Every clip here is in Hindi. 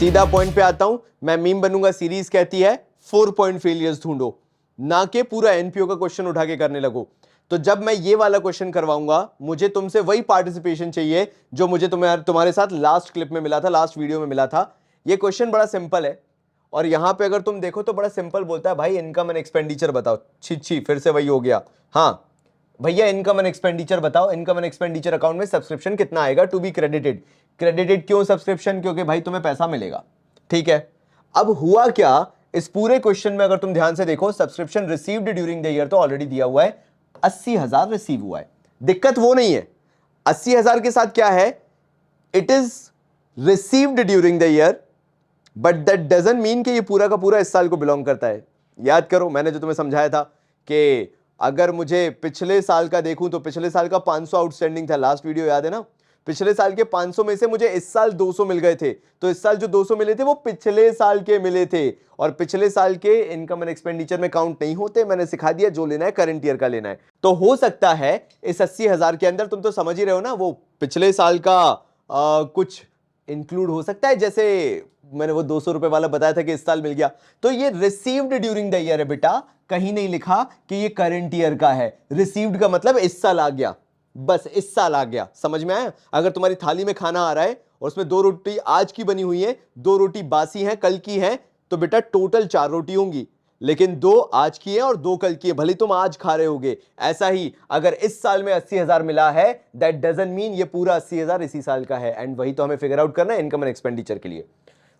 सीधा पॉइंट पे आता हूं, मैं मीम बनूंगा। सीरीज कहती है 4 पॉइंट फेलियर्स ढूंढो, ना कि पूरा एनपीओ का क्वेश्चन उठा के करने लगो। तो जब मैं ये वाला क्वेश्चन करवाऊंगा, मुझे तुमसे वही पार्टिसिपेशन चाहिए जो मुझे तुम्हारे साथ लास्ट क्लिप में मिला था, लास्ट वीडियो में मिला था। ये क्वेश्चन बड़ा सिंपल है और यहां पे अगर तुम देखो तो बड़ा सिंपल बोलता है, भाई इनकम एंड एक्सपेंडिचर बताओ। छी फिर से वही हो गया। हाँ भैया, इनकम एंड एक्सपेंडिचर बताओ। इनकम एंड एक्सपेंडिचर अकाउंट में सब्सक्रिप्शन कितना आएगा टू बी क्रेडिटेड। क्रेडिटेड क्यों सब्सक्रिप्शन? क्योंकि भाई तुम्हें पैसा मिलेगा। ठीक है, अब हुआ क्या इस पूरे क्वेश्चन में, अगर तुम ध्यान से देखो, subscription received during the year तो ऑलरेडी दिया हुआ है, 80,000 रिसीव हुआ है। दिक्कत वो नहीं है, 80,000 के साथ क्या है, it is received during the year, but that doesn't mean कि ये पूरा का पूरा इस साल को बिलोंग करता है। याद करो मैंने जो तुम्हें समझाया था कि अगर मुझे पिछले साल का देखूं तो पिछले साल का 500 आउटस्टैंडिंग था, लास्ट वीडियो याद है ना। पिछले साल के 500 में से मुझे इस साल 200 मिल गए थे, तो इस साल जो 200 मिले थे वो पिछले साल के मिले थे, और पिछले साल के इनकम एंड एक्सपेंडिचर में काउंट नहीं होते। मैंने सिखा दिया, जो लेना है करंट ईयर का लेना है। तो हो सकता है इस 80,000 के अंदर, तुम तो समझ ही रहे हो ना, वो पिछले साल का कुछ इंक्लूड हो सकता है। जैसे मैंने वो 200 रुपए वाला बताया था कि इस साल मिल गया, तो ये रिसीव्ड ड्यूरिंग द ईयर है बेटा, कहीं नहीं लिखा कि ये करंट ईयर का है। रिसीव्ड का मतलब इस साल आ गया, बस इस साल आ गया। समझ में आया? अगर तुम्हारी थाली में खाना आ रहा है और उसमें 2 रोटी आज की बनी हुई है, 2 रोटी बासी है, कल की है, तो बेटा टोटल 4 रोटी होंगी, लेकिन 2 आज की है और 2 कल की है, भले तुम आज खा रहे होगे। ऐसा ही अगर इस साल में 80,000 मिला है, दैट डजंट मीन ये पूरा 80,000 इसी साल का है। एंड वही तो हमें फिगर आउट करना है इनकम एंड एक्सपेंडिचर के लिए।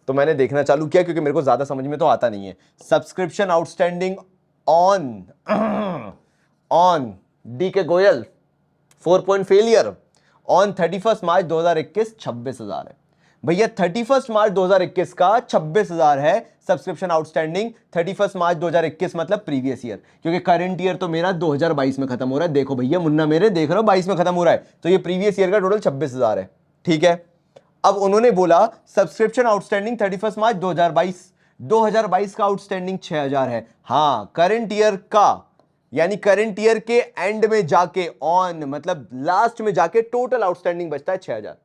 तो मैंने देखना चालू किया क्योंकि मेरे को ज्यादा समझ में तो आता नहीं है। Subscription outstanding on D K Goyal 4 point failure on 31 मार्च 2021 26,000 है भैया। 31 मार्च 2021 का 26,000 है सब्सक्रिप्शन आउटस्टैंडिंग। 31 मार्च 2021 मतलब प्रीवियस ईयर, क्योंकि करंट ईयर तो मेरा 2022 में खत्म हो रहा है। देखो भैया मुन्ना मेरे, देख रहे हो 22 में खत्म हो रहा है, तो ये प्रीवियस ईयर का टोटल 26,000 है। ठीक है, अब उन्होंने बोला सब्सक्रिप्शन आउटस्टैंडिंग 31 मार्च 2022 का आउटस्टैंडिंग 6,000 है। हां, करंट ईयर का, यानी करंट ईयर के एंड में जाके, ऑन मतलब लास्ट में जाके टोटल आउटस्टैंडिंग बचता है 6,000।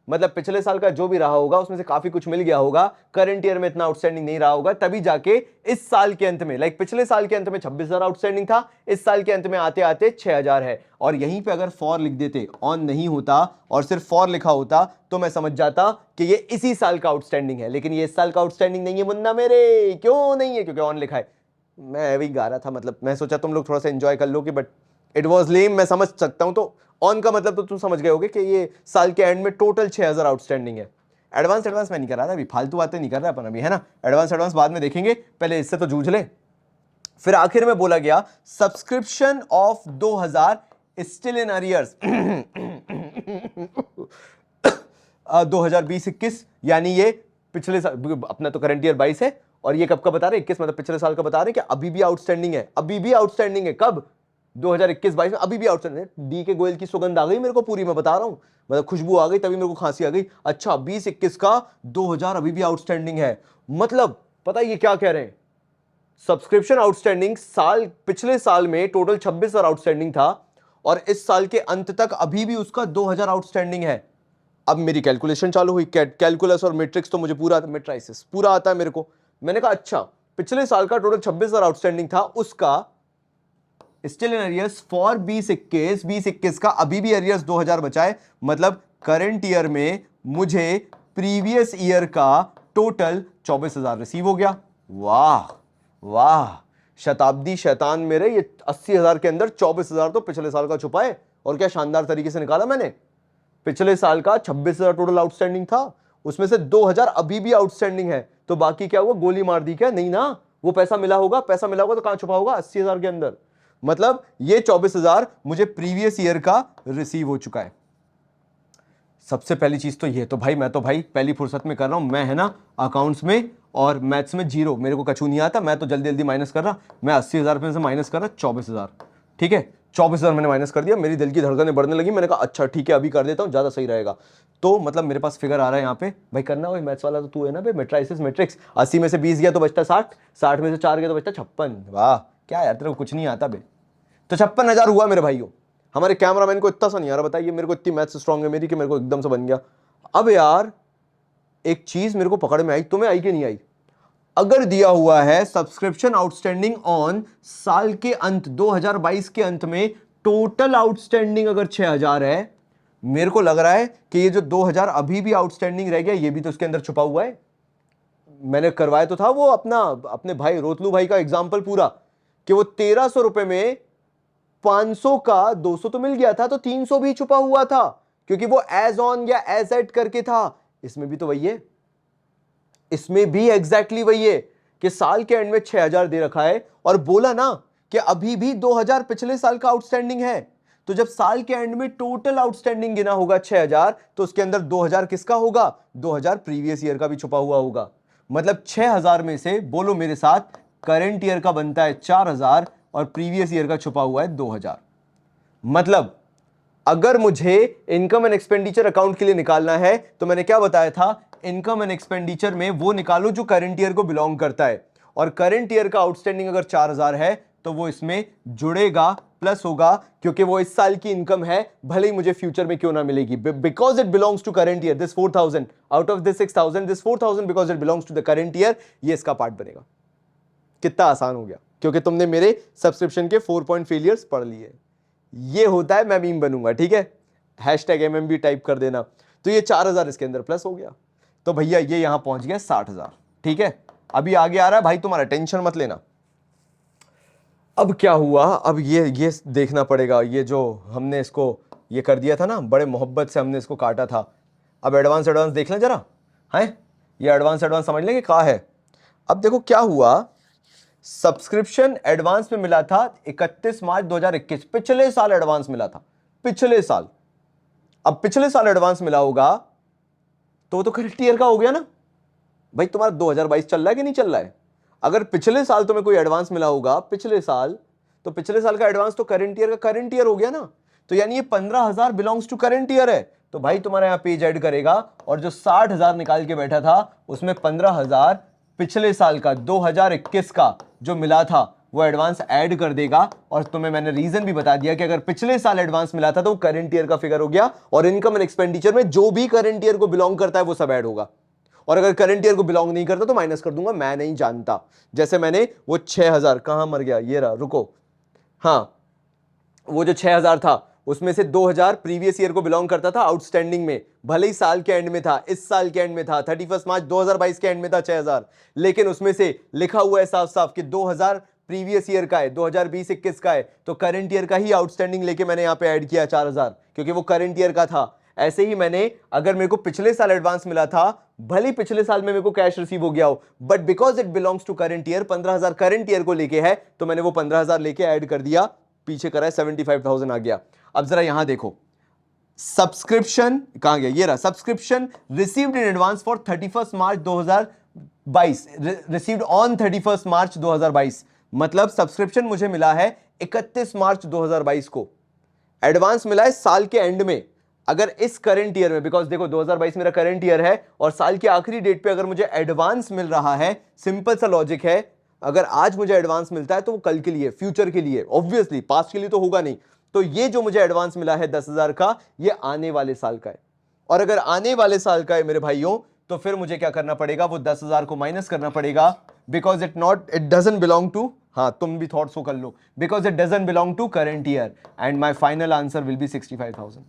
मतलब पिछले साल का जो भी रहा होगा उसमें से काफी कुछ मिल गया होगा, करंट ईयर में इतना आउटस्टैंडिंग नहीं रहा होगा, तभी जाके इस साल के अंत में, लाइक पिछले साल के अंत में 26,000 आउटस्टैंडिंग था, इस साल के अंत में आते आते 6,000 है। और यहीं पे अगर फॉर लिख देते, ऑन नहीं होता और सिर्फ फॉर लिखा होता, तो मैं समझ जाता कि ये इसी साल का आउटस्टैंडिंग है। लेकिन ये इस साल का आउटस्टैंडिंग नहीं है मुन्ना मेरे। क्यों नहीं है? क्योंकि ऑन लिखा है। मैं अभी गा रहा था, मतलब मैं सोचा तुम लोग थोड़ा सा एंजॉय कर लो कि, बट इट वॉज लेम, मैं समझ सकता हूं। तो ऑन का मतलब तो तुम समझ गए होगे कि ये साल के एंड में टोटल 6,000 आउटस्टैंडिंग है। एडवांस मैं नहीं कर रहा था अभी, फालतू बातें नहीं कर रहा अपन अभी, है ना। एडवांस बाद में देखेंगे, पहले इससे तो जूझ ले। फिर आखिर में बोला गया subscription of 2000 still in arrears 2020-21, यानी ये पिछले साल, अपना तो करंट ईयर 22 है और ये कब का बता रहे, 21 मतलब पिछले साल का बता रहे कि अभी भी आउटस्टैंडिंग है। अभी भी आउटस्टैंडिंग है कब? 2021-22 में अभी भी आउटस्टैंडिंग है। डी के गोयल की सुगंध आ गई मेरे को पूरी, मैं बता रहा हूं, मतलब खुशबू आ गई, तभी मेरे को खांसी आ गई। अच्छा, 20-21 का 2000 अभी भी आउटस्टैंडिंग है, मतलब पता है ये क्या कह रहे हैं, सब्सक्रिप्शन आउटस्टैंडिंग साल, पिछले साल में टोटल 26,000 आउटस्टैंडिंग था और इस साल के अंत तक अभी भी उसका 2000 आउटस्टैंडिंग है। अब मेरी कैलकुलेशन चालू हुई, कैलकुलस और मैट्रिक्स तो मुझे पूरा, मैट्राइसिस पूरा आता है मेरे को। मैंने कहा अच्छा, पिछले साल का टोटल 26,000 आउटस्टैंडिंग था, उसका स्टिल इन अरियर्स फॉर 20-21 का अभी भी अरियर्स 2000 बचा है, मतलब करंट ईयर में मुझे प्रीवियस ईयर का टोटल 24,000 रिसीव हो गया। वाह वाह, शताब्दी शैतान मेरे, ये 80,000 के अंदर 24,000 तो पिछले साल का छुपा है। और क्या शानदार तरीके से निकाला मैंने। पिछले साल का 26,000 टोटल आउटस्टैंडिंग था, उसमें से 2000 अभी भी आउटस्टैंडिंग है, तो बाकी क्या हुआ, गोली मार दी क्या? नहीं ना, वो पैसा मिला होगा तो कहां छुपा होगा? 80,000 के अंदर। मतलब ये 24,000 मुझे प्रीवियस ईयर का रिसीव हो चुका है। सबसे पहली चीज तो ये, तो भाई मैं तो भाई पहली फुर्सत में कर रहा हूं, मैं है ना अकाउंट्स में और मैथ्स में जीरो, मेरे को कछु नहीं आता, मैं तो जल्दी जल्दी माइनस कर रहा। मैं 80,000 में से माइनस कर रहा 24,000। ठीक है, 24,000 मैंने माइनस कर दिया, मेरी दिल की धड़कनें बढ़ने लगी। मैंने कहा अच्छा ठीक है, अभी कर देता हूँ, ज्यादा सही रहेगा। तो मतलब मेरे पास फिगर आ रहा है यहाँ पे, भाई करना वही मैथ्स वाला तो तू है ना भाई, मैट्राइसिस मैट्रिक्स। 80 में से 20 गया तो बचता 60, 60 में से 4 गया तो बचता 56। वाह क्या यार, तेरे को कुछ नहीं आता बे। तो 56,000 हुआ मेरे भाइयों। हमारे कैमरामैन को इतना सा नहीं आ रहा, बताइए मेरे को इतनी मैथ्स स्ट्रांग है मेरी कि मेरे को एकदम से बन गया। अब यार एक चीज मेरे को पकड़ में आई, तुम्हें आई कि नहीं आई? अगर दिया हुआ है सब्सक्रिप्शन आउटस्टैंडिंग ऑन साल के अंत 2022 के अंत में टोटल आउटस्टैंडिंग अगर 6000 है, मेरे को लग रहा है कि ये जो 2000 अभी भी आउटस्टैंडिंग रह गया, ये भी तो उसके अंदर छुपा हुआ है। मैंने करवाया तो था वो अपने भाई रोतलू भाई का एग्जाम्पल पूरा, कि वो 1300 रुपए में 500 का 200 तो मिल गया था, तो 300 भी छुपा हुआ था, क्योंकि वो एज ऑन या एज एट करके था। इसमें भी तो वही है, इसमें भी एग्जैक्टली वही है कि साल के एंड में 6000 दे रखा है, और बोला ना कि अभी भी 2000 पिछले साल का आउटस्टैंडिंग है। तो जब साल के एंड में टोटल आउटस्टैंडिंग गिना होगा 6000, तो उसके अंदर 2000 किसका होगा? 2000 प्रीवियस ईयर का भी छुपा हुआ होगा। मतलब 6000 में से बोलो मेरे साथ, करंट ईयर का बनता है 4000 और प्रीवियस ईयर का छुपा हुआ है 2000। मतलब अगर मुझे इनकम एंड एक्सपेंडिचर अकाउंट के लिए निकालना है, तो मैंने क्या बताया था, इनकम एंड एक्सपेंडिचर में वो निकालो जो करंट ईयर को बिलोंग करता है, और करंट ईयर का आउटस्टैंडिंग अगर 4000 है तो वो इसमें जुड़ेगा, प्लस होगा, क्योंकि वो इस साल की इनकम है, भले ही मुझे फ्यूचर में क्यों ना मिलेगी, because it belongs to current year. This 4000 out of this 6000, this 4000 because it belongs to the current year, ये इसका पार्ट बनेगा। कितना आसान हो गया, क्योंकि तुमने मेरे सब्सक्रिप्शन के 4 पॉइंट फेलियर्स पढ़ लिए। ये होता है मैं मीम बनूंगा, ठीक है, #MMB टाइप कर देना। तो ये 4000 इसके अंदर प्लस हो गया, तो भैया ये यहां पहुंच गया 60000। ठीक है, अभी आगे आ रहा है भाई, तुम्हारा टेंशन मत लेना। अब क्या हुआ, अब ये देखना पड़ेगा, ये जो हमने इसको ये कर दिया था ना, बड़े मोहब्बत से हमने इसको काटा था। अब एडवांस देख लें जरा, है ये एडवांस समझ लेंगे कहाँ है। अब देखो क्या हुआ, सब्सक्रिप्शन एडवांस में मिला था 31 मार्च 2021, पिछले साल एडवांस मिला था, पिछले साल। अब पिछले साल एडवांस मिला होगा तो वो तो करंट ईयर का हो गया ना भाई। तुम्हारा 2022 चल रहा है कि नहीं चल रहा है? अगर पिछले साल तुम्हें कोई एडवांस मिला होगा पिछले साल, तो पिछले साल का एडवांस तो करंट ईयर का करंट ईयर हो गया ना। तो यानी ये 15000 बिलोंग्स टू करंट ईयर है। तो भाई तुम्हारा यहां पेज ऐड करेगा, और जो 60000 निकाल के बैठा था उसमें 15000 पिछले साल का 2021 का जो मिला था वो एडवांस ऐड कर देगा। और तुम्हें मैंने रीजन भी बता दिया कि अगर पिछले साल एडवांस मिला था तो वो करंट ईयर का फिगर हो गया, और इनकम एंड एक्सपेंडिचर में जो भी करंट ईयर को बिलोंग करता है वो सब ऐड होगा, और अगर करंट ईयर को बिलोंग नहीं करता तो माइनस कर दूंगा, मैं नहीं जानता। जैसे मैंने वो 6000 कहां मर गया, ये रहा, रुको, हाँ वो जो 6000 था उसमें से 2000 प्रीवियस ईयर को बिलोंग करता था आउटस्टैंडिंग में, भले ही साल के एंड में था, इस साल के एंड में था, 31 मार्च 2022 के एंड में था 6000, लेकिन उसमें से लिखा हुआ है साफ साफ कि 2000 प्रीवियस ईयर का है, 2020-21 का है, तो करंट ईयर का ही आउटस्टैंडिंग लेके मैंने यहां पे ऐड किया 4000, क्योंकि वो करंट ईयर का था। ऐसे ही मैंने, अगर मेरे को पिछले साल एडवांस मिला था, भले ही पिछले साल में मेरे को कैश रिसीव हो गया हो, but because it belongs to current year, 15000 current year को लेके है, तो मैंने वो 15000 लेके ऐड कर दिया, पीछे करा है 75000 आ गया। अब जरा यहां देखो, सब्सक्रिप्शन कहां गया, ये रहा, subscription received in advance for 31 March 2022, received on 31 March 2022, मतलब सब्सक्रिप्शन मुझे मिला है 31 मार्च 2022 को, एडवांस मिला है साल के एंड में। अगर इस करंट ईयर में, बिकॉज देखो 2022 मेरा करंट ईयर है, और साल की आखिरी डेट पे अगर मुझे एडवांस मिल रहा है, सिंपल सा लॉजिक है, अगर आज मुझे एडवांस मिलता है तो वो कल के लिए, फ्यूचर के लिए, ऑब्वियसली पास्ट के लिए तो होगा नहीं। तो ये जो मुझे एडवांस मिला है 10000 का, ये आने वाले साल का है, और अगर आने वाले साल का है मेरे भाइयों, तो फिर मुझे क्या करना पड़ेगा, वो 10000 को माइनस करना पड़ेगा, because it doesn't belong to, हाँ तुम भी थॉट्स को कर लो, because it doesn't belong to current year, and my final answer will be 65000।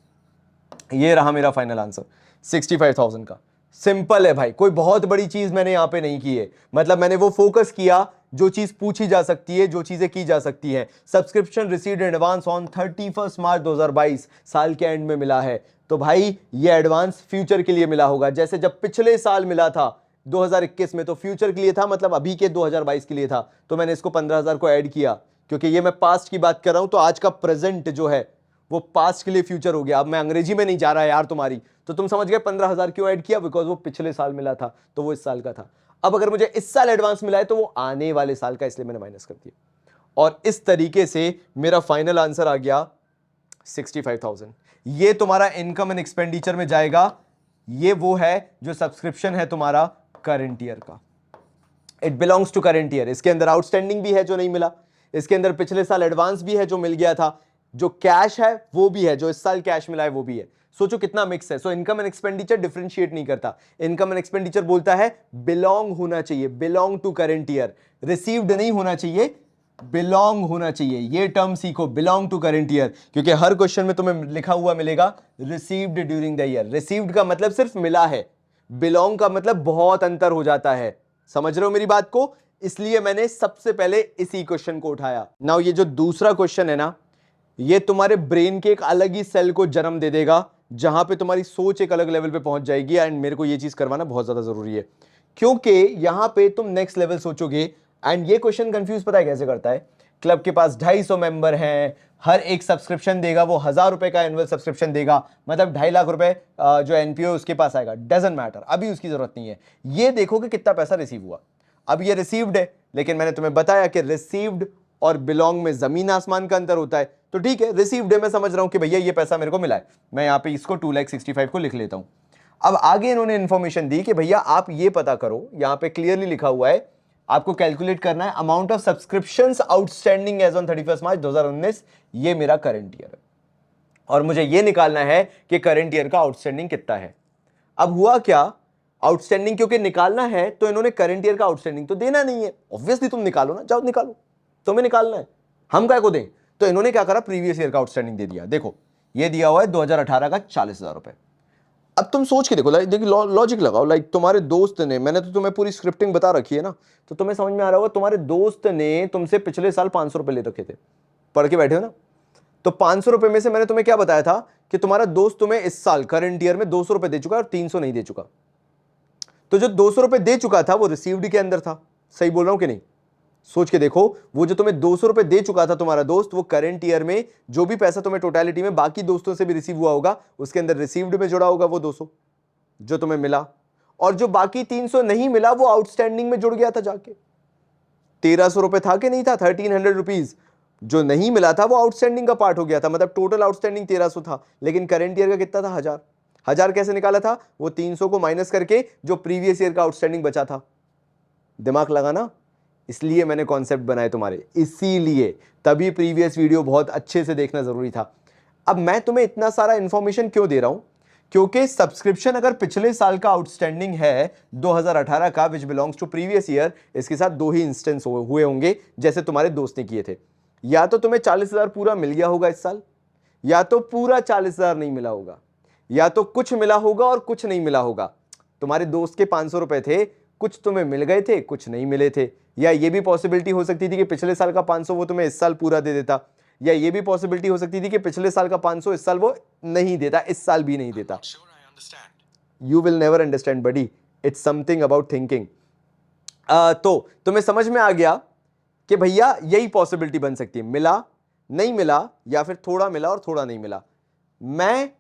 ये रहा मेरा फाइनल आंसर 65000 का। सिंपल है भाई, कोई बहुत बड़ी चीज मैंने यहां पे नहीं की है, मतलब मैंने वो फोकस किया जो चीज पूछी जा सकती है, जो चीजें की जा सकती है। Subscription received in advance on 31 March 2022, साल के एंड में मिला है, तो भाई ये एडवांस फ्यूचर के लिए मिला होगा। जैसे जब पिछले साल मिला था 2021 में, तो फ्यूचर के लिए था, मतलब अभी के 2022 के लिए था, तो मैंने इसको 15000 को ऐड किया, क्योंकि ये मैं पास्ट की बात कर रहा हूं, तो आज का प्रेजेंट जो है वो पास्ट के लिए फ्यूचर हो गया। अब मैं अंग्रेजी में नहीं जा रहा यार तुम्हारी, तो तुम समझ गए 15000 क्यों ऐड किया, बिकॉज वो पिछले साल मिला था, तो वो इस साल का था। अब अगर मुझे इस साल एडवांस मिला है तो वो आने वाले साल का, इसलिए मैंने माइनस कर दिया, और इस तरीके से मेरा फाइनल आंसर आ गया 65000। ये तुम्हारा इनकम एंड एक्सपेंडिचर में जाएगा, ये वो है जो सब्सक्रिप्शन है तुम्हारा करंट ईयर का, it belongs to current year. इसके अंदर आउटस्टैंडिंग भी है जो नहीं मिला, इसके अंदर पिछले साल एडवांस भी है जो मिल गया था, जो कैश है वो भी है, जो इस साल कैश मिला है वो भी है। सोचो कितना मिक्स है। So income and expenditure differentiate नहीं करता, इनकम एंड एक्सपेंडिचर बोलता है बिलोंग होना चाहिए, belong to current year, received नहीं होना चाहिए, बिलोंग होना चाहिए। ये टर्म सीखो, बिलोंग टू करंट ईयर, क्योंकि हर क्वेश्चन में तुम्हें लिखा हुआ मिलेगा received during the year. Received का मतलब सिर्फ मिला है, बिलोंग का मतलब बहुत अंतर हो जाता है। समझ रहे हो मेरी बात को? इसलिए मैंने सबसे पहले इसी क्वेश्चन को उठाया। नाउ ये जो दूसरा क्वेश्चन है ना, ये तुम्हारे ब्रेन के एक अलग ही सेल को जन्म दे देगा, जहां पे तुम्हारी सोच एक अलग लेवल पे पहुंच जाएगी। एंड मेरे को ये चीज करवाना बहुत ज्यादा जरूरी है, क्योंकि यहां पे तुम नेक्स्ट लेवल सोचोगे। एंड ये क्वेश्चन कंफ्यूज पता है कैसे करता है? क्लब के पास 250 मेंबर हैं, हर एक सब्सक्रिप्शन देगा वो 1000 रुपए का एनुअल सब्सक्रिप्शन देगा, मतलब 2.5 लाख रुपए जो एनपीओ उसके पास आएगा। डजंट मैटर, अभी उसकी जरूरत नहीं है। ये देखो कि कितना पैसा रिसीव हुआ। अब ये रिसीव्ड है, लेकिन मैंने तुम्हें बताया कि रिसीव्ड और बिलोंग में जमीन आसमान का अंतर होता है। तो ठीक है, रिसीव्ड है, मैं समझ रहा हूं कि भैया ये पैसा मेरे को मिला है, मैं यहां पे इसको 2,65,000 को लिख लेता हूं। अब आगे इन्होंने इंफॉर्मेशन दी कि भैया आप ये पता करो, यहां पे क्लियरली लिखा हुआ है आपको कैलकुलेट करना है amount of subscriptions outstanding as on 31 March 2019, ये मेरा करंट ईयर है, और मुझे ये निकालना है कि करंट ईयर का आउटस्टैंडिंग कितना है। अब हुआ क्या, आउटस्टैंडिंग क्योंकि निकालना है तो इन्होंने करंट ईयर का आउटस्टैंडिंग तो देना नहीं है, ऑब्वियसली तुम निकालो ना, जाओ निकालो, तुम्हें निकालना है, हम काय को दें। तो इन्होंने क्या करा, प्रीवियस ईयर का आउटस्टैंडिंग दे दिया। देखो ये दिया हुआ है 2018 का 40,000 रुपए। अब तुम सोच के देखो, देखो लॉजिक लगाओ, तुम्हारे दोस्त ने, मैंने तो तुम्हें पूरी स्क्रिप्टिंग बता रखी है ना, तो तुम्हें समझ में आ रहा होगा, तुम्हारे दोस्त ने तुमसे पिछले साल 500 रुपए ले रखे थे, पढ़ के बैठे हो ना। तो 500 रुपए में से मैंने तुम्हें क्या बताया था कि तुम्हारा दोस्त तुम्हें इस साल करंट ईयर में 200 रुपए दे चुका है और 300 नहीं दे चुका। तो जो 200 रुपए दे चुका था वो रिसीव्ड के अंदर था, सही बोल रहा हूं कि नहीं? सोच के देखो, वो जो तुम्हें 200 रुपए दे चुका था तुम्हारा दोस्त, वो करंट ईयर में जो भी पैसा तुम्हें टोटलिटी में बाकी दोस्तों से भी रिसीव हुआ होगा, उसके अंदर रिसीव्ड में जुड़ा होगा वो 200 जो तुम्हें मिला, और जो बाकी 300 नहीं मिला वो आउटस्टैंडिंग में जुड़ गया था जाके। 1300 रुपए था कि नहीं था, 1300 रुपीज जो नहीं मिला था वो आउटस्टैंडिंग का पार्ट हो गया था, मतलब टोटल आउटस्टैंडिंग 1300 था, लेकिन करंट ईयर का कितना था, 1000। 1000 कैसे निकाला था? वो 300 को माइनस करके जो प्रीवियस ईयर का आउटस्टैंडिंग बचा था। दिमाग लगाना, इसलिए मैंने कॉन्सेप्ट बनाए तुम्हारे, इसीलिए तभी प्रीवियस वीडियो बहुत अच्छे से देखना जरूरी था। अब मैं तुम्हें इतना सारा इंफॉर्मेशन क्यों दे रहा हूं? क्योंकि सब्सक्रिप्शन अगर पिछले साल का आउटस्टैंडिंग है 2018 का which belongs to previous year, इसके साथ दो ही इंस्टेंस हुए होंगे जैसे तुम्हारे दोस्त ने किए थे। या तो तुम्हें 40,000 पूरा मिल गया होगा इस साल, या तो पूरा 40,000 नहीं मिला होगा, या तो कुछ मिला होगा और कुछ नहीं मिला होगा। तुम्हारे दोस्त के 500 रुपए थे, कुछ तुम्हें मिल गए थे, कुछ नहीं मिले थे। या ये भी पॉसिबिलिटी हो सकती थी कि पिछले साल का 500 वो तुम्हें इस साल पूरा दे देता, या ये भी पॉसिबिलिटी हो सकती थी कि पिछले साल का 500 इस साल वो नहीं देता, इस साल भी नहीं देता। You will never understand buddy, it's something about thinking. तो तुम्हें समझ में आ गया कि भैया यही पॉसिबिलिटी बन सकती है, मिला नहीं मिला, या फिर थोड़ा मिला और थोड़ा नहीं मिला। मैं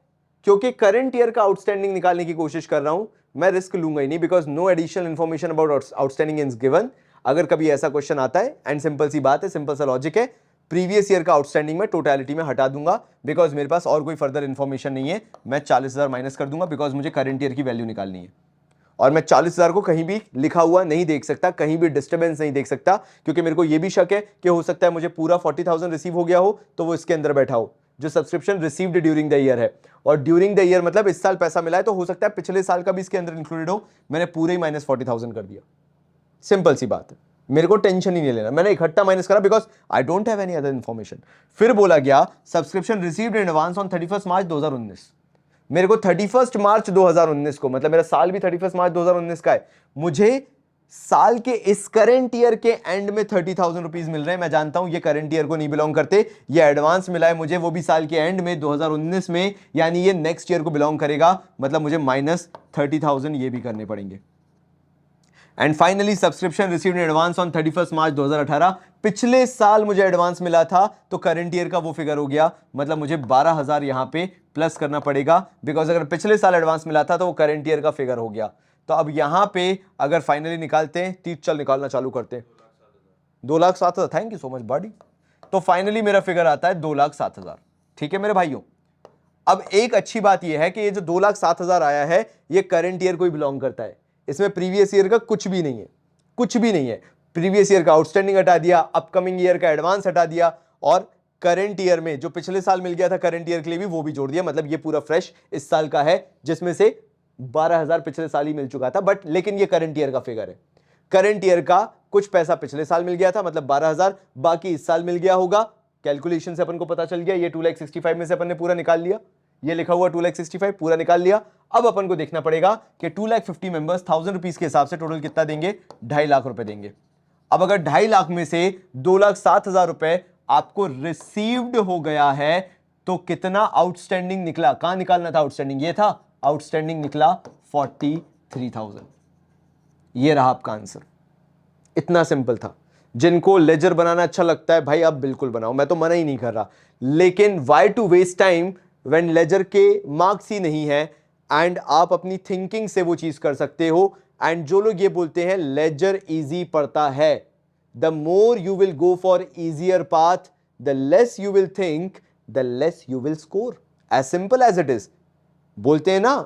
क्योंकि करंट ईयर का आउटस्टैंडिंग निकालने की कोशिश कर रहा हूं, मैं रिस्क लूंगा ही नहीं, because no additional information about outstanding is given. अगर कभी ऐसा क्वेश्चन आता है, एंड सिंपल सी बात है, सिंपल सा लॉजिक है, प्रीवियस ईयर का आउटस्टैंडिंग में टोटलिटी में हटा दूंगा, बिकॉज मेरे पास और कोई फर्दर इंफॉर्मेशन नहीं है। मैं 40,000 माइनस कर दूंगा, बिकॉज मुझे करंट ईयर की वैल्यू निकालनी है, और मैं 40,000 को कहीं भी लिखा हुआ नहीं देख सकता, कहीं भी डिस्टर्बेंस नहीं देख सकता, क्योंकि मेरे को यह भी शक है कि हो सकता है मुझे पूरा 40,000 रिसीव हो गया हो तो वो इसके अंदर बैठा हो, जो subscription received during the year है। और ड्यूरिंग द ईयर मतलब इस साल पैसा मिला है, तो हो सकता है पिछले साल का भी इसके अंदर इंक्लूडेड हो। मैंने पूरे ही माइनस 40,000 कर दिया, सिंपल सी बात है, मेरे को टेंशन ही नहीं लेना, मैंने इकट्ठा माइनस करा, because I don't have any other information. फिर बोला गया subscription received in advance on 31 March 2019। मेरे को 31 मार्च 2019 को, मतलब मेरा साल भी 31 मार्च 2019 का है, मुझे साल के इस करंट ईयर के एंड में 30,000 रुपीज मिल रहे हैं। मैं जानता हूं ये करंट ईयर को नहीं बिलोंग करते, ये एडवांस मिला है मुझे, वो भी साल के एंड में 2019 में, यानी ये नेक्स्ट ईयर को बिलोंग करेगा, मतलब मुझे माइनस 30,000 ये भी करने पड़ेंगे। And finally subscription received in advance on 31 मार्च 2018, पिछले साल मुझे एडवांस मिला था, तो करंट ईयर का वो फिगर हो गया, मतलब मुझे 12,000 यहां पे प्लस करना पड़ेगा, बिकॉज अगर पिछले साल एडवांस मिला था तो वो करंट ईयर का फिगर हो गया। तो अब यहां पे अगर फाइनली निकालते हैं, तीस चल निकालना चालू करते हैं, 2,07,000, thank you so much body. तो फाइनली मेरा फिगर आता है 2,07,000। ठीक है मेरे भाइयों, अब एक अच्छी बात यह है कि ये जो 2,07,000 आया है, ये करंट ईयर को ही बिलोंग करता है, इसमें प्रीवियस ईयर का कुछ भी नहीं है, कुछ भी नहीं है। प्रीवियस ईयर का आउटस्टैंडिंग हटा दिया, अपकमिंग ईयर का एडवांस हटा दिया, और करंट ईयर में जो पिछले साल मिल गया था करंट ईयर के लिए भी वो भी जोड़ दिया, मतलब ये पूरा फ्रेश इस साल का है, जिसमें से 12,000 पिछले साल ही मिल चुका था, बट लेकिन ये करंट ईयर का फिगर है। करंट ईयर का कुछ पैसा पिछले साल मिल गया था, मतलब 12,000, बाकी इस साल मिल गया होगा। कैलकुलेशन से अपन को पता चल गया, ये 2,65,000 में से अपन ने पूरा निकाल लिया, ये लिखा हुआ 2,65,000 पूरा निकाल लिया। अब अपन को देखना पड़ेगा कि 2,50,000 मेंबर्स 1,000 रुपीज के हिसाब से टोटल कितना देंगे, 2.5 लाख रुपए देंगे। अब अगर 2.5 लाख में से 2,07,000 रुपए आपको रिसीव्ड हो गया है तो कितना आउटस्टैंडिंग निकला, कहां निकालना था आउटस्टैंडिंग, ये था आउटस्टैंडिंग निकला 43,000। ये रहा आपका आंसर, इतना सिंपल था। जिनको लेजर बनाना अच्छा लगता है भाई आप बिल्कुल बनाओ, मैं तो मना ही नहीं कर रहा, लेकिन why to waste time when ledger के मार्क्स ही नहीं है एंड आप अपनी थिंकिंग से वो चीज कर सकते हो। एंड जो लोग ये बोलते हैं लेजर इजी पड़ता है, the more you will go for easier path, the less you will think, the less you will score, as simple as it is. बोलते हैं ना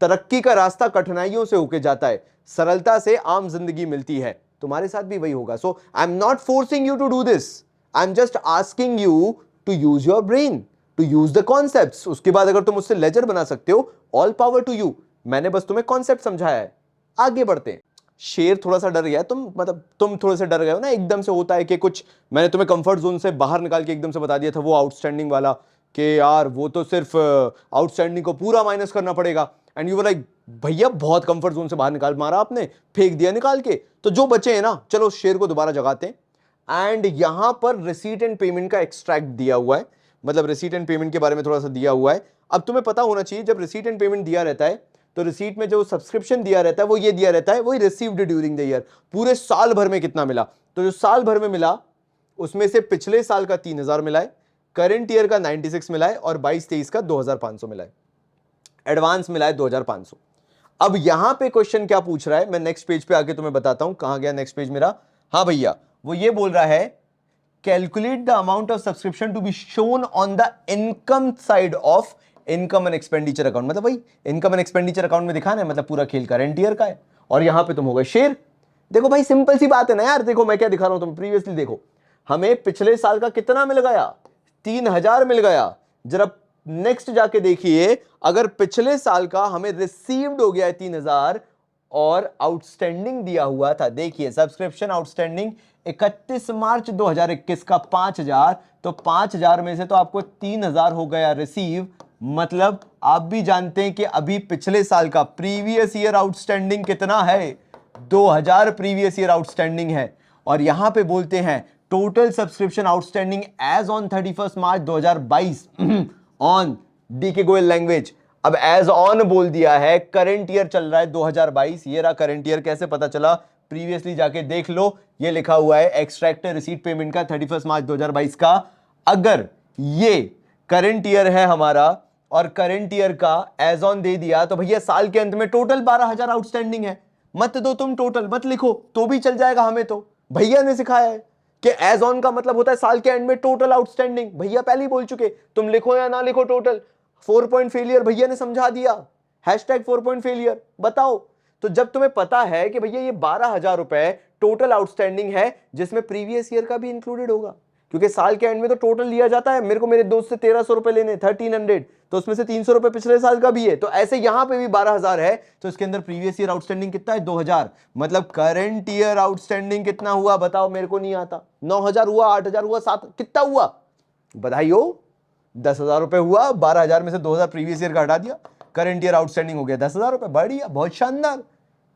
तरक्की का रास्ता कठिनाइयों से होके जाता है, सरलता से आम जिंदगी मिलती है, तुम्हारे साथ भी वही होगा। So I am not forcing you to do this, I am just asking you to use your brain, to use the concepts. उसके बाद अगर तुम उससे लेजर बना सकते हो, ऑल पावर टू यू। मैंने बस तुम्हें कॉन्सेप्ट समझाया है, आगे बढ़ते हैं। शेर थोड़ा सा डर गया, तुम थोड़े से डर गए हो ना, एकदम से होता है कि कुछ मैंने तुम्हें कंफर्ट जोन से बाहर निकाल के एकदम से बता दिया था वो आउटस्टैंडिंग वाला, कि यार वो तो सिर्फ आउटस्टैंडिंग को पूरा माइनस करना पड़ेगा, एंड यू वर लाइक भैया बहुत कंफर्ट जोन से बाहर निकाल मारा आपने, फेंक दिया निकाल के। तो जो बचे हैं ना, चलो शेर को दोबारा जगाते हैं। एंड यहां पर रिसीट एंड पेमेंट का एक्सट्रैक्ट दिया हुआ है, मतलब रिसीट एंड पेमेंट के बारे में थोड़ा सा दिया हुआ है। अब तुम्हें पता होना चाहिए जब रिसीट एंड पेमेंट दिया रहता है तो रिसीट में जो सब्सक्रिप्शन दिया रहता है वो ये दिया रहता है, वही रिसीव्ड ड्यूरिंग द ईयर, पूरे साल भर में कितना मिला। तो जो साल भर में मिला उसमें से पिछले साल का 3,000 मिला है, करंट ईयर का 96 मिला है, और 22-23 का 2,500 मिला है, एडवांस मिला है 2,500। अब यहां पे क्वेश्चन क्या पूछ रहा है, मैं नेक्स्ट पेज पे आके तुम्हें बताता हूं, कहां गया नेक्स्ट पेज मेरा। हाँ भैया, वो ये बोल रहा है calculate the amount of subscription to be shown on the income side of income and expenditure account. मतलब भाई इनकम एंड एक्सपेंडिचर अकाउंट में दिखाना है, मतलब पूरा खेल करंट ईयर का है, और यहां पे तुम हो गए शेर। देखो भाई सिंपल सी बात है ना यार, देखो मैं क्या दिखा रहा हूं तुम प्रीवियसली देखो, हमें पिछले साल का कितना मिल गया, 3,000 मिल गया। जरा नेक्स्ट जाके देखिए, अगर पिछले साल का हमें रिसीव्ड हो गया है 3,000 और आउटस्टैंडिंग दिया हुआ था, देखिए सब्सक्रिप्शन आउटस्टैंडिंग 31 मार्च 2021 का 5,000, तो 5,000 में से तो आपको 3,000 हो गया रिसीव। मतलब आप भी जानते हैं कि अभी पिछले साल का प्रीवियस ईयर आउटस्टैंडिंग कितना है, 2,000 प्रीवियस ईयर आउटस्टैंडिंग है। और यहां पे बोलते हैं total subscription outstanding as on 31 March 2022 on DK Goyal language. अब एज ऑन बोल दिया है, करंट ईयर चल रहा है 2022, ये रहा करंट ईयर। कैसे पता चला, प्रीवियसली जाके देख लो, ये लिखा हुआ है एक्सट्रैक्ट रिसीट पेमेंट का 31 मार्च 2022 का। अगर ये करंट ईयर है हमारा और करंट ईयर का एज ऑन दे दिया, तो भैया साल के अंत में टोटल 12,000 आउटस्टैंडिंग है। मत दो तुम टोटल, मत लिखो तो भी चल जाएगा, हमें तो भैया ने सिखाया है कि एज ऑन का मतलब होता है साल के एंड में टोटल आउटस्टैंडिंग। भैया पहले ही बोल चुके, तुम लिखो या ना लिखो टोटल, 4 पॉइंट फेलियर भैया ने समझा दिया, हैशटैग 4 पॉइंट फेलियर। बताओ, तो जब तुम्हें पता है कि भैया ये 12,000 रुपए टोटल आउटस्टैंडिंग है, जिसमें प्रीवियस ईयर का भी इंक्लूडेड होगा, क्योंकि साल के एंड में तो टोटल लिया जाता है। मेरे को मेरे दोस्त से 1,300 रुपए लेने, 1,300, तो उसमें से 300 रुपए पिछले साल का भी है, तो ऐसे यहां पे भी 12,000 है, तो इसके अंदर प्रीवियस ईयर आउटस्टैंडिंग कितना है, 2,000। मतलब करंट ईयर आउटस्टैंडिंग कितना हुआ बताओ, मेरे को नहीं आता। 9,000 हुआ, 8,000 हुआ, 7 कितना हुआ, बधाई हो, 10,000 रुपए हुआ। 12,000 में से 2,000 प्रीवियस ईयर का हटा दिया, करंट ईयर आउटस्टैंडिंग हो गया 10,000 रुपए। बढ़िया, बहुत शानदार,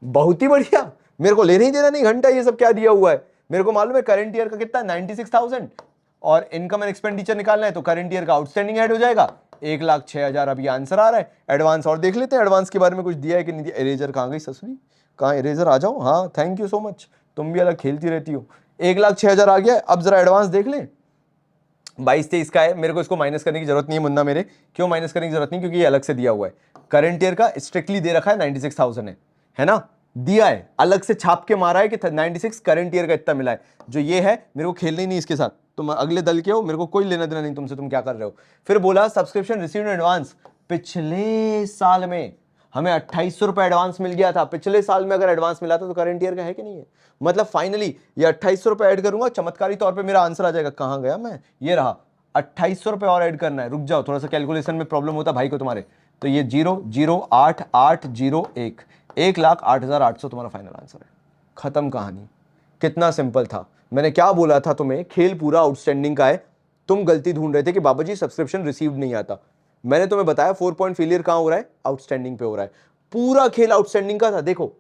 बहुत ही बढ़िया। मेरे को लेने ही देना नहीं घंटा, ये सब क्या दिया हुआ है। मेरे को मालूम है करंट ईयर का कितना, 96,000, और इनकम एंड एक्सपेंडिचर निकालना है तो करंट ईयर का आउटस्टैंडिंग ऐड हो जाएगा, 1,06,000। अभी आंसर आ रहा है। एडवांस और देख लेते हैं, एडवांस के बारे में कुछ दिया है कि नहीं दिया। इरेजर कहाँ गई ससुरी, कहाँ इरेजर, आ जाओ। हाँ थैंक यू सो मच, तुम भी अलग खेलती रहती हो। 1,06,000 आ गया। अब जरा एडवांस देख लें, 22-23 का है। मेरे को इसको माइनस करने की जरूरत नहीं है मुन्ना मेरे, क्यों माइनस करने की जरूरत नहीं, क्योंकि ये अलग से दिया हुआ है। करंट ईयर का स्ट्रिक्टली दे रखा है 96,000 है ना, दिया है, अलग से छाप के मारा है कि 96 करंट ईयर का इतना मिला है। जो ये है मेरे को खेलना ही नहीं इसके साथ, तुम अगले दल के हो, मेरे को कोई लेना देना नहीं तुमसे, तुम क्या कर रहे हो। फिर बोला सब्सक्रिप्शन रिसीव्ड इन एडवांस, पिछले साल में हमें 2,800 रुपए एडवांस मिल गया था। पिछले साल में अगर एडवांस मिला था तो करंट ईयर का है कि नहीं है। मतलब फाइनली ये 2,800 रुपए ऐड करूंगा, चमत्कारी तौर पे मेरा आंसर आ जाएगा। कहां गया मैं, ये रहा 2800 रुपये और ऐड करना है। रुक जाओ, थोड़ा सा कैलकुलेशन में प्रॉब्लम होता भाई को तुम्हारे। तो ये 0,0,8,8,0,1 1,08,800 तुम्हारा फाइनल आंसर है। खत्म कहानी। कितना सिंपल था। मैंने क्या बोला था तुम्हें, खेल पूरा आउटस्टैंडिंग का है। तुम गलती ढूंढ रहे थे कि बाबा जी सब्सक्रिप्शन रिसीव्ड नहीं आता। मैंने तुम्हें बताया 4 पॉइंट फेलियर कहां हो रहा है, आउटस्टैंडिंग पे हो रहा है। पूरा खेल आउटस्टैंडिंग का था। देखो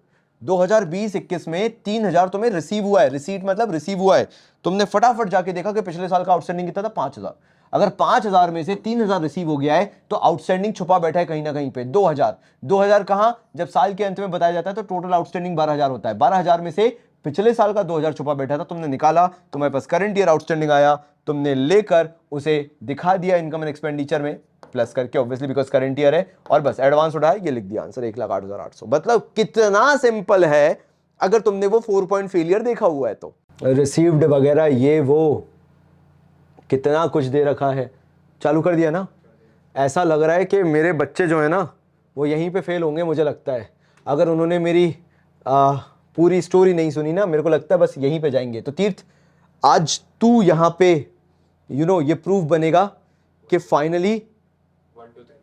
2020-21 में 3,000 तुम्हें रिसीव हुआ है, रिसीट मतलब रिसीव हुआ है। तुमने फटाफट जाके देखा कि पिछले साल का आउटस्टैंडिंग कितना था, 5,000। अगर 5,000 में से 3,000 रिसीव हो गया है तो आउटस्टैंडिंग छुपा बैठा है कहीं ना कहीं पे 2,000। 2,000 कहां, जब साल के अंत में बताया जाता है तो टोटल आउटस्टैंडिंग 12,000 होता है। 12,000 में से पिछले साल का 2,000 छुपा बैठा था, तुमने निकाला, तुम्हारे पास करंट ईयर आउटस्टैंडिंग आया, तुमने लेकर उसे दिखा दिया इनकम एंड एक्सपेंडिचर में प्लस करके, ऑब्वियसली बिकॉज करंट ईयर है, और बस एडवांस उठाया, ये लिख दिया आंसर 1,08,800। मतलब कितना सिंपल है अगर तुमने वो 4 पॉइंट फेलियर देखा हुआ है तो। रिसीव्ड वगैरह ये वो कितना कुछ दे रखा है। चालू कर दिया ना। ऐसा लग रहा है कि मेरे बच्चे जो है ना वो यहीं पे फेल होंगे, मुझे लगता है। अगर उन्होंने मेरी पूरी स्टोरी नहीं सुनी ना, मेरे को लगता है बस यहीं पे जाएंगे। तो तीर्थ, आज तू यहाँ पे ये प्रूफ बनेगा कि फाइनली 1 2 3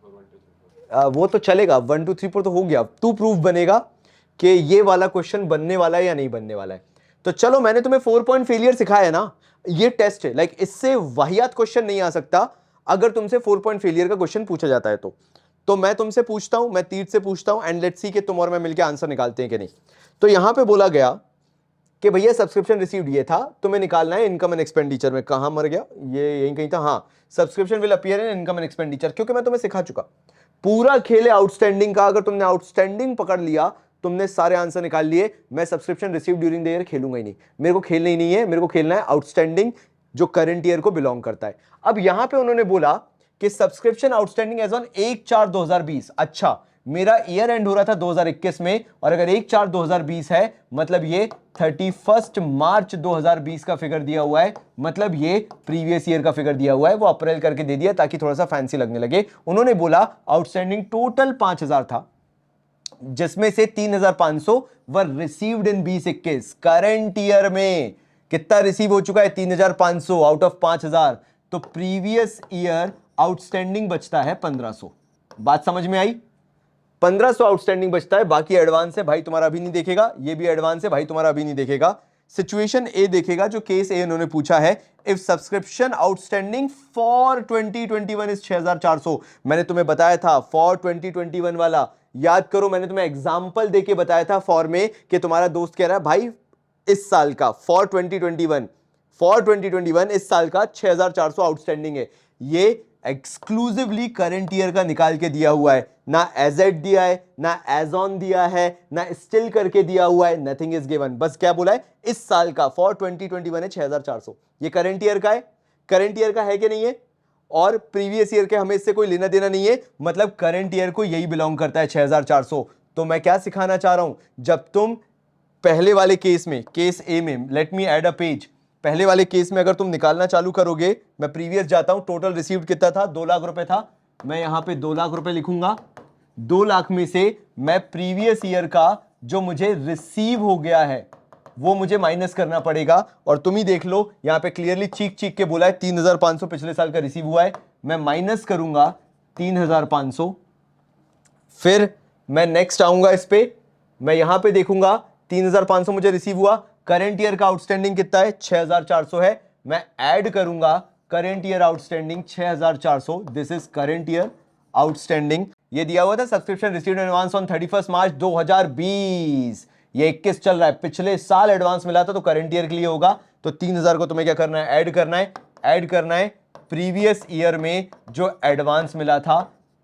4 वो तो चलेगा, 1 2 3 4 तो हो गया। तू प्रूफ बनेगा कि ये वाला क्वेश्चन बनने वाला है या नहीं बनने वाला है। तो चलो, मैंने तुम्हें 4 पॉइंट फेलियर सिखाया है ना, ये टेस्ट है। लाइक इससे वाहियात क्वेश्चन नहीं आ सकता अगर तुमसे 4 पॉइंट फेलियर का क्वेश्चन पूछा जाता है तो मैं तुमसे पूछता हूं, मैं तीर्थ से पूछता हूं, एंड लेट्स सी कि तुम और मैं मिलकर आंसर निकालते हैं कि नहीं। तो यहां पे बोला गया कि भैया सब्सक्रिप्शन रिसीव्ड ये था, तुम्हें निकालना है इनकम एंड एक्सपेंडिचर में। कहां मर गया ये, यहीं कहीं था। हाँ, subscription will appear in income and expenditure, क्योंकि मैं तुम्हें सिखा चुका। पूरा खेल है आउटस्टैंडिंग का। अगर तुमने आउटस्टैंडिंग पकड़ लिया, तुमने सारे आंसर निकाल लिए। मैं subscription receive during the year खेलूंगा ही नहीं, मेरे को खेलना ही नहीं है। मेरे को खेलना है आउटस्टैंडिंग जो करंट ईयर को बिलोंग करता है। अब यहां पे उन्होंने बोला कि सब्सक्रिप्शन आउटस्टैंडिंग एज ऑन 1/4/2020। अच्छा, मेरा ईयर एंड हो रहा था 2021 में, और अगर 1/4/2020 है मतलब ये 31 मार्च 2020 का फिगर दिया हुआ है, मतलब ये प्रीवियस ईयर का फिगर दिया हुआ है। वो अप्रैल करके दे दिया ताकि थोड़ा सा फैंसी लगने लगे। उन्होंने बोला आउटस्टैंडिंग टोटल 5,000 था, जिसमें से 3,500 वर रिसीव्ड इन 2021। करंट ईयर में कितना रिसीव हो चुका है, 3,500 आउट ऑफ 5,000। तो प्रीवियस ईयर आउटस्टैंडिंग बचता है 1,500। बात समझ में आई? 1,500 आउटस्टैंडिंग बचता है, बाकी एडवांस है भाई तुम्हारा अभी नहीं देखेगा, ये भी एडवांस है भाई तुम्हारा अभी नहीं देखेगा। सिचुएशन ए देखेगा, जो केस ए उन्होंने पूछा है, if subscription outstanding for 2021 is 6,400। मैंने तुम्हें बताया था फॉर 2021 वाला, याद करो, मैंने तुम्हें एग्जांपल देके बताया था फॉर में कि तुम्हारा दोस्त कह रहा है भाई इस साल का फॉर 2021 इस साल का 6,400 आउटस्टैंडिंग है। ये एक्सक्लूसिवली करंट ईयर का निकाल के दिया हुआ है, ना एज एट दिया है, ना एज ऑन दिया है, ना स्टिल करके दिया हुआ है, नथिंग इज गिवन। बस क्या बोला है, इस साल का फॉर 2021 है 6,400। ये करंट ईयर का है, करंट ईयर का है कि नहीं है, और प्रीवियस ईयर के हमें इससे कोई लेना देना नहीं है, मतलब करंट ईयर को यही बिलोंग करता है 6,400। तो मैं क्या सिखाना चाह रहा हूं, जब तुम पहले वाले केस में, केस ए में, let me add a page, पहले वाले केस में अगर तुम निकालना चालू करोगे, मैं प्रीवियस जाता हूं, टोटल रिसीव्ड कितना था, 2 लाख रुपए था। मैं यहां पे 2 लाख रुपए लिखूंगा। 2 लाख में से मैं प्रीवियस ईयर का जो मुझे रिसीव हो गया है वो मुझे माइनस करना पड़ेगा। और तुम ही देख लो, यहां पे क्लियरली चीख चीख के बोला है 3,500 पिछले साल का रिसीव हुआ है। मैं माइनस करूंगा 3,500, फिर मैं नेक्स्ट आऊंगा इस पे, मैं यहां पे देखूंगा 3,500 मुझे रिसीव हुआ, करंट ईयर का आउटस्टैंडिंग कितना है, 6,400 है। मैं ऐड करूंगा current year outstanding 6,400, this is current year outstanding. ये दिया हुआ था subscription received in advance on 31 मार्च 2020। ये 21 चल रहा है, पिछले साल एडवांस मिला था तो करंट ईयर के लिए होगा। तो 3,000 को तुम्हें क्या करना है, ऐड करना है, ऐड करना है प्रीवियस ईयर में जो एडवांस मिला था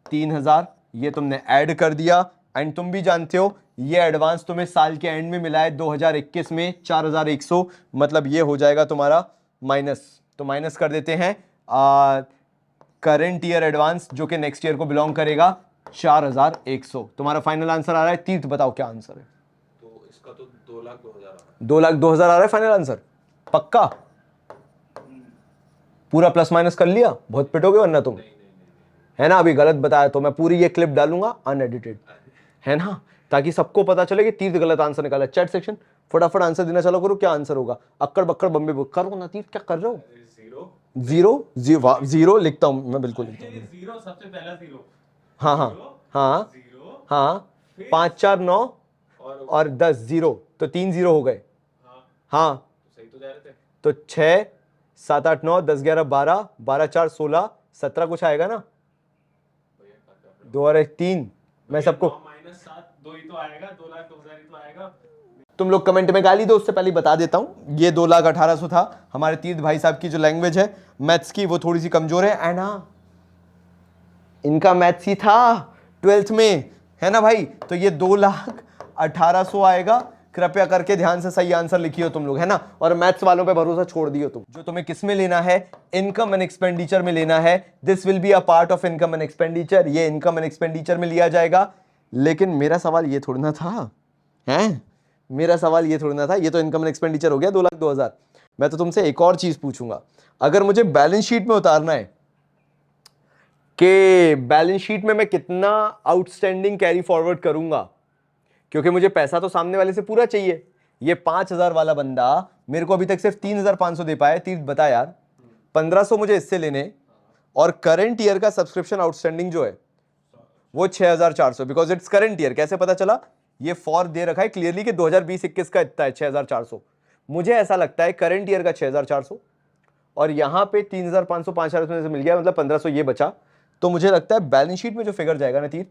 3,000, ये तुमने ऐड कर दिया। एंड तुम भी जानते हो ये एडवांस तुम्हें साल के एंड में मिला है 2021 में 4,100, मतलब ये हो जाएगा तुम्हारा माइनस। तो माइनस कर देते हैं करंट ईयर एडवांस जो कि नेक्स्ट ईयर को बिलोंग करेगा 4,100। तुम्हारा फाइनल आंसर आ रहा है। तीर्थ बताओ क्या आंसर है? तो इसका तो 2,02,000 2,02,000 आ रहा है फाइनल आंसर, पक्का? पूरा प्लस माइनस कर लिया, बहुत पिटोगे वरना तुम, है ना? अभी गलत बताया तो मैं पूरी ये क्लिप डालूंगा अनएडिटेड, है ना, ताकि सबको पता चले कि तीर्थ गलत आंसर निकाला। चैट सेक्शन फटाफट आंसर देना चलो करो, क्या आंसर होगा? अक्कड़ बक्कड़ बम्बे करो ना। तीर्थ क्या कर रहे हो? 0 जीरो लिखता हूं मैं, बिल्कुल लिखता हूं। जीरो सबसे पहला जीरो। हाँ हाँ हाँ जीरो। हाँ, फिर 5 4 9 और और 10 जीरो, तो 3 जीरो हो गए। हाँ, हाँ, तो सही तो जा रहे थे। तो 6 7 8 9 10 11 12 12 4 16 17 कुछ आएगा ना, भैया काका, 2 और 1 3। मैं सबको, 9 - 7 2 ही तो आएगा, 2,02,000 ही तो आएगा। तुम लोग कमेंट में गाली दो, उससे पहले बता देता हूं ये 2,18,000 था। हमारे तीर्थ भाई साहब की जो लैंग्वेज है मैथ्स की वो थोड़ी सी कमजोर है, एंड हाँ इनका मैथ्स ही था 12th में, है ना भाई। तो ये 2,18,000 आएगा। कृपया करके ध्यान से सही आंसर लिखियो तुम लोग, है ना। और मैथ्स वालों पे भरोसा छोड़ दियो तुम। जो तुम्हें किस में लेना है, इनकम एंड एक्सपेंडिचर में लेना है। This will be a part of income and expenditure, ये इनकम एंड एक्सपेंडिचर में लिया जाएगा। लेकिन मेरा सवाल ये थोड़ी ना था, है मेरा सवाल ये थोड़ी ना था। ये तो इनकम एंड एक्सपेंडिचर हो गया 2,02,000। मैं तो तुमसे एक और चीज पूछूंगा, अगर मुझे बैलेंस शीट में उतारना है कि बैलेंस शीट में मैं कितना आउटस्टैंडिंग कैरी फॉरवर्ड करूंगा, क्योंकि मुझे पैसा तो सामने वाले से पूरा चाहिए। ये 5,000 वाला बंदा मेरे को अभी तक सिर्फ 3,500 दे पाया। तीर्थ बता यार, 1,500 मुझे इससे लेने, और करंट ईयर का सब्सक्रिप्शन आउटस्टैंडिंग जो है वो 6,400, बिकॉज इट्स करंट ईयर। कैसे पता चला, ये फॉर दे रखा है क्लियरली कि 2020-21 का इतना है 6,400। मुझे ऐसा लगता है करंट ईयर का 6,400, और यहां पे 3,500 5,000 से मिल गया, मतलब 1,500 ये बचा। तो मुझे लगता है बैलेंस शीट में जो फिगर जाएगा ना तीर,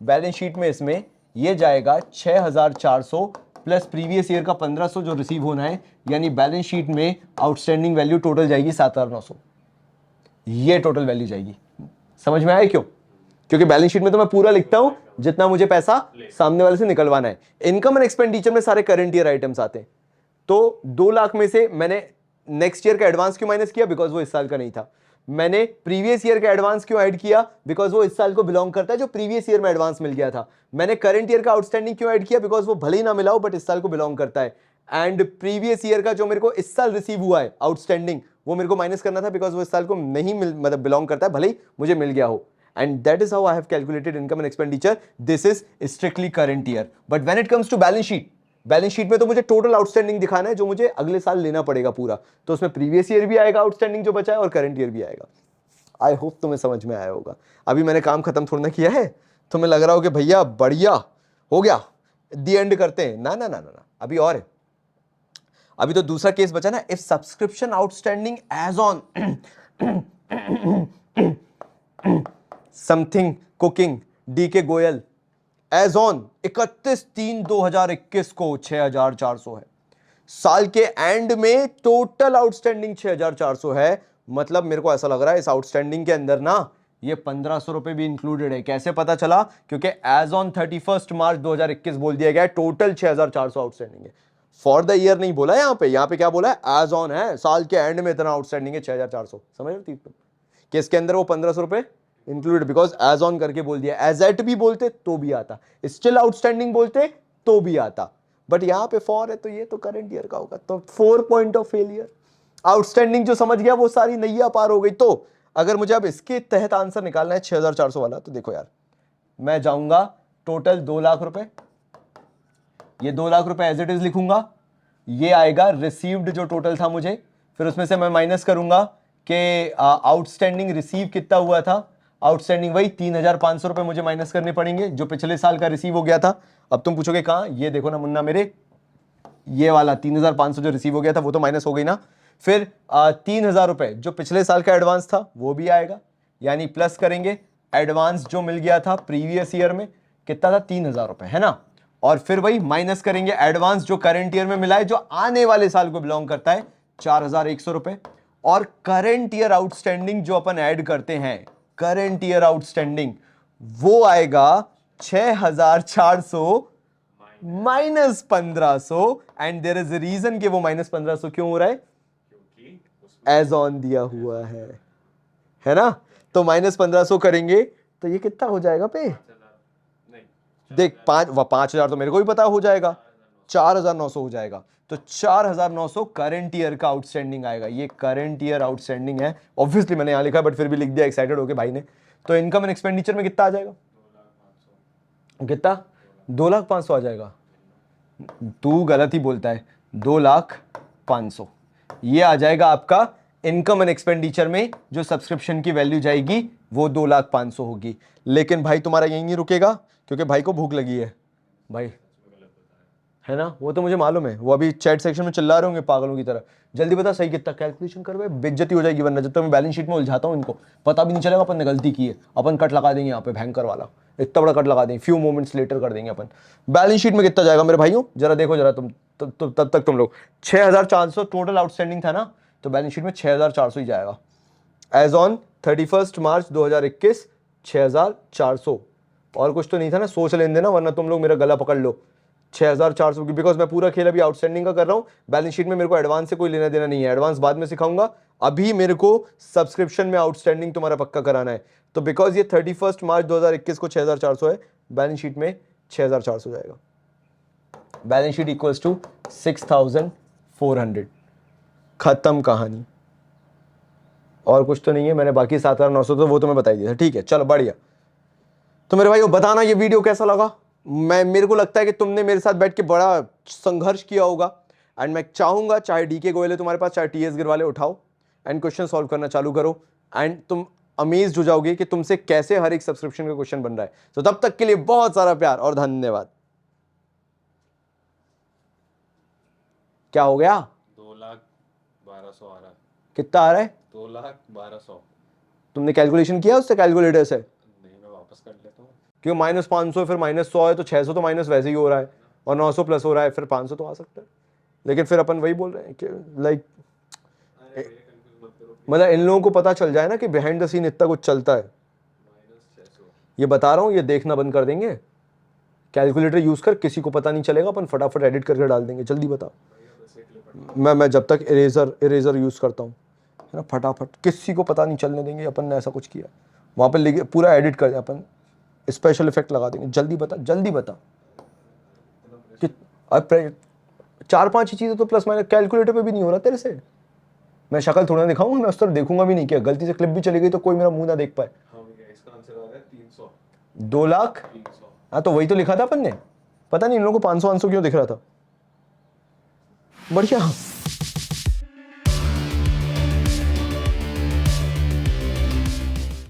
बैलेंस शीट में इसमें ये जाएगा 6,400 प्लस प्रीवियस ईयर का 1,500 जो रिसीव होना है, यानी बैलेंस शीट में आउटस्टैंडिंग वैल्यू टोटल जाएगी 7,900। ये टोटल वैल्यू जाएगी। समझ में आया क्यों? क्योंकि बैलेंस शीट में तो मैं पूरा लिखता हूं जितना मुझे पैसा सामने वाले से निकलवाना है। इनकम एंड एक्सपेंडिचर में सारे करंट ईयर आइटम्स आते हैं। तो 2 लाख में से मैंने नेक्स्ट ईयर का एडवांस क्यों माइनस किया, बिकॉज वो इस साल का नहीं था। मैंने प्रीवियस ईयर का एडवांस क्यों ऐड किया, बिकॉज वो इस साल को बिलोंग करता है जो प्रीवियस ईयर में एडवांस मिल गया था। मैंने करंट ईयर का आउटस्टैंडिंग क्यों ऐड किया, बिकॉज वो भले ही ना मिला हो बट इस साल को बिलोंग करता है। एंड प्रीवियस ईयर का जो मेरे को इस साल रिसीव हुआ है आउटस्टैंडिंग, वो मेरे को माइनस करना था, बिकॉज वो इस साल को नहीं मतलब बिलोंग करता है, भले ही मुझे मिल गया हो। And that is how I have calculated income and expenditure. This is strictly current year. But when it comes to balance sheet, balance sheet में तो मुझे टोटल आउटस्टैंडिंग दिखाना है जो मुझे अगले साल लेना पड़ेगा पूरा। तो उसमें प्रीवियस ईयर भी आएगा आउटस्टैंडिंग जो बचा है, और करंट ईयर भी आएगा। आई होप तुम्हें समझ में आया होगा। अभी मैंने काम खत्म थोड़ा ना किया है, तुम्हें लग रहा हो कि भैया बढ़िया हो गया, दी एंड करते हैं। ना ना ना ना, अभी और है। अभी तो दूसरा केस बचा ना, if subscription outstanding as on something cooking D K Goyal as on 31/3/2021 को 6,400 है। साल के एंड में टोटल आउटस्टैंडिंग 6,400 है। मतलब मेरे को ऐसा लग रहा है इस आउटस्टैंडिंग के अंदर ना ये 1,500 रुपए भी इंक्लूडेड है। कैसे पता चला, क्योंकि एज ऑन 31 मार्च 2021 बोल दिया गया, टोटल 6,400 आउटस्टैंडिंग है। फॉर द ईयर नहीं बोला यहाँ पे क्या बोला है, एज ऑन है, साल के एंड में इतना आउटस्टैंडिंग है 6,400। समझ रहे हो कि इसके अंदर वो 1,500 रुपए इंक्लूडेड, बिकॉज एज ऑन करके बोल दिया। एज एट भी बोलते तो भी आता, स्टिल आउटस्टैंडिंग बोलते तो भी आता, बट यहां पे फॉर है तो ये तो करंट ईयर का होगा। तो 4 पॉइंट ऑफ फेलियर। आउटस्टैंडिंग जो समझ गया वो सारी नैया पार हो गई। तो अगर मुझे अब इसके तहत आंसर निकालना है 6,400 वाला, तो देखो यार, मैं जाऊंगा टोटल 2 लाख रुपए, ये 2 लाख रुपए एज इट इज लिखूंगा। ये आएगा रिसीव्ड जो टोटल था मुझे, फिर उसमें से मैं माइनस करूंगा कि आउटस्टैंडिंग रिसीव कितना हुआ था। आउटस्टैंडिंग वही 3,500 रुपए मुझे माइनस करने पड़ेंगे जो पिछले साल का रिसीव हो गया था। अब तुम पूछोगे कहां, ये देखो ना मुन्ना मेरे, ये वाला 3,500 जो रिसीव हो गया था वो तो माइनस हो गई ना। फिर 3,000 रुपए जो पिछले साल का एडवांस था वो भी आएगा, यानी प्लस करेंगे एडवांस जो मिल गया था प्रीवियस ईयर में, कितना था 3,000 रुपए, है ना। और फिर वही माइनस करेंगे एडवांस जो करंट ईयर में मिला है जो आने वाले साल को बिलोंग करता है 4,100 रुपए। और करंट ईयर आउटस्टैंडिंग जो अपन ऐड करते हैं, करंट ईयर आउटस्टैंडिंग वो आएगा 6,400 minus 1,500। And there is a reason कि वो माइनस 1,500 क्यों हो रहा है, क्योंकि एज ऑन दिया हुआ है ना। तो माइनस 1,500 करेंगे तो ये कितना हो जाएगा पे, 5,000 देख 5,000 तो मेरे को भी पता हो जाएगा, 4,900 हो जाएगा। तो 4,900 करंट ईयर का आउटस्टैंडिंग आएगा। ये करंट ईयर आउटस्टैंडिंग है, ऑब्वियसली मैंने यहां लिखा है बट फिर भी लिख दिया एक्साइटेड होके भाई ने। तो इनकम एंड एक्सपेंडिचर में कितना आ जाएगा, 2,500 कितना 2,500,000 आ जाएगा। तू गलत ही बोलता है, 2,500,000 ये आ जाएगा आपका इनकम एंड एक्सपेंडिचर में जो सब्सक्रिप्शन की वैल्यू जाएगी वो 2,05,000 होगी। लेकिन भाई तुम्हारा यही नहीं रुकेगा, क्योंकि भाई को भूख लगी है भाई, है ना? वो तो मुझे मालूम है, वो अभी चैट सेक्शन में चिल्ला रहे होंगे पागलों की तरह। जल्दी बता सही कितना, कैलकुलेशन कर भाई, बेइज्जती हो जाएगी वरना। जब तक मैं बैलेंस शीट में उलझाता हूँ इनको पता भी नहीं चलेगा अपन ने गलती की है। अपन कट लगा देंगे यहाँ पे भयंकर वाला, इतना बड़ा कट लगा देंगे, फ्यू मोमेंट्स लेटर कर देंगे अपन। बैलेंस शीट में कितना जाएगा मेरे भाइयों, जरा देखो जरा तुम, तब तक तुम लोग 6,400 टोटल आउटस्टैंडिंग था ना, तो बैलेंस शीट में 6,400 ही जाएगा। एज ऑन 31 मार्च 2021 6,400, और कुछ तो नहीं था ना, सोच लेने देना वरना तुम लोग मेरा गला पकड़ लो। 6,400 की, बिकॉज मैं पूरा खेल अभी आउटस्टैंडिंग का कर रहा हूँ। बैलेंस शीट में मेरे को एडवांस से कोई लेना देना नहीं है, एडवांस बाद में सिखाऊंगा। अभी मेरे को सब्सक्रिप्शन में आउटस्टैंडिंग तुम्हारा पक्का कराना है। तो बिकॉज ये 31 मार्च 2021 को 6,400 है, बैलेंस शीट में 6,400 जाएगा। बैलेंस शीट इक्वल्स टू 6,400, खत्म कहानी। और कुछ तो नहीं है, मैंने बाकी 7,900 तो वो तुम्हें बताई दिया था। ठीक है चलो बढ़िया। तो मेरे भाइयों बताना ये वीडियो कैसा लगा। मेरे को लगता है कि तुमने मेरे साथ बैठ के बड़ा संघर्ष किया होगा, एंड मैं चाहूंगा चाहे डीके गोयल है तुम्हारे पास, चाहे टीएस गिरवाले, उठाओ एंड क्वेश्चन सॉल्व करना चालू करो, एंड तुम अमेज्ड हो जाओगे कि तुमसे कैसे हर एक सब्सक्रिप्शन का क्वेश्चन बन रहा है। तो तब तक के लिए बहुत सारा प्यार और धन्यवाद। क्या हो गया? 2,12,000 आ रहा है। कितना आ रहा है? 2,12,000। तुमने कैलकुलेशन किया उससे, कैलकुलेटर से? नहीं, मैं वापस कर लेता हूँ। क्यों -500 फिर -100 है तो 600 तो माइनस वैसे ही हो रहा है, और 900 प्लस हो रहा है, फिर 500 तो आ सकता है। लेकिन फिर अपन वही बोल रहे हैं कि लाइक मतलब इन लोगों को पता चल जाए ना कि बिहाइंड द सीन इतना कुछ चलता है। -600। ये बता रहा हूँ, ये देखना बंद कर देंगे। कैलकुलेटर यूज कर, किसी को पता नहीं चलेगा, अपन फटाफट एडिट करके डाल देंगे। जल्दी बता। मैं जब तक इरेजर यूज करता हूँ है ना, फटाफट किसी को पता नहीं चलने देंगे अपन ने ऐसा कुछ किया। वहाँ पे लिखे पूरा एडिट कर दे अपन, स्पेशल इफेक्ट लगा देंगे। जल्दी बता, जल्दी बता कि 4-5 ही चीज़ें तो प्लस माइनस कैलकुलेटर पे भी नहीं हो रहा तेरे से। मैं शक्ल थोड़ा दिखाऊंगा, मैं उस तरफ देखूंगा भी नहीं, क्या गलती से क्लिप भी चली गई तो कोई मेरा मुंह ना देख पाए। हाँ भैया, इसका आंसर आ रहा है 300। 2 लाख? 300। हाँ तो वही तो लिखा था अपन ने, पता नहीं इन लोगों को 500 क्यों दिख रहा था। बढ़िया।